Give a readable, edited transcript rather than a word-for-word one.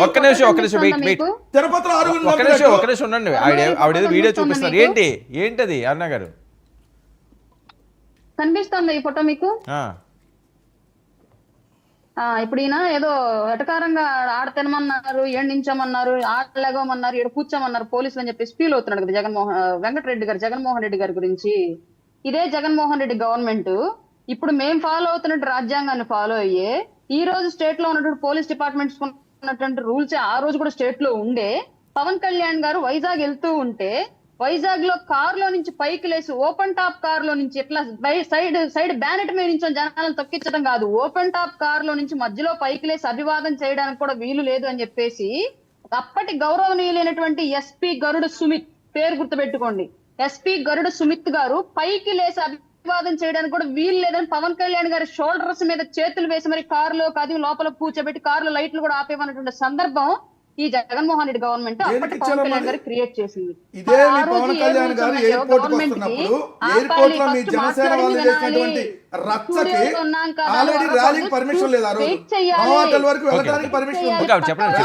ఒక్క నిమిషం వెయిట్ ఒక్క నిమిషం ఉండండి. ఆవిడ వీడియో చూపిస్తారు. ఏంటది అరుణ గారు? కనిపిస్తుందా ఈ ఫోటో మీకు? ఇప్పుడు ఈయన ఏదో ఎటకారంగా ఆడ తినమన్నారు, ఎండించమన్నారు, ఆడలేగమన్నారు, ఈడ కూర్చోమన్నారు పోలీసులు అని చెప్పేసి ఫీల్ అవుతున్నాడు కదా జగన్మోహన్ రెడ్డి గారి గురించి. ఇదే జగన్మోహన్ రెడ్డి గవర్నమెంట్ ఇప్పుడు మేము ఫాలో అవుతున్నట్టు రాజ్యాంగాన్ని ఫాలో అయ్యే ఈ రోజు స్టేట్ లో ఉన్నటువంటి పోలీస్ డిపార్ట్మెంట్స్ ఉన్నటువంటి రూల్స్ ఆ రోజు కూడా స్టేట్ లో ఉండే పవన్ కళ్యాణ్ గారు వైజాగ్ వెళ్తూ ఉంటే వైజాగ్ లో కార్ లో నుంచి పైకి లేసి ఓపెన్ టాప్ కార్ లో నుంచి ఇట్లా సైడ్ బ్యానెట్ మీద నుంచి జనాలను తొక్కించడం కాదు, ఓపెన్ టాప్ కార్ లో నుంచి మధ్యలో పైకి లేసి అభివాదం చేయడానికి కూడా వీలు లేదు అని చెప్పేసి అప్పటి గౌరవనీయులైనటువంటి ఎస్పీ గరుడ సుమిత్, పేరు గుర్తుపెట్టుకోండి, ఎస్పీ గరుడ సుమిత్ గారు పైకి లేసి అభివాదం చేయడానికి కూడా వీలు లేదని పవన్ కళ్యాణ్ గారి షోల్డర్స్ మీద చేతులు వేసి మరి కారులో అది లోపల కూర్చోబెట్టి కారులో లైట్లు కూడా ఆపేమన్నటువంటి సందర్భం ఈ జగన్మోహన్ రెడ్డి గవర్నమెంట్ అప్పటి పవన్ కళ్యాణ్ గారు క్రియేట్ చేసింది. ఇదే మీ పవన్ కళ్యాణ్ గారు ఎయిర్పోర్ట్ కు వస్తున్నప్పుడు ఎయిర్పోర్ట్ లో మీ జనసేన వాళ్ళు చేసినటువంటి రచ్చకి ఆల్రెడీ ర్యాలీకి పర్మిషన్ లేదు. ఆ రోజు నోవాటల్ వరకు వెళ్ళడానికి పర్మిషన్ ఉంది. చెప్పండి.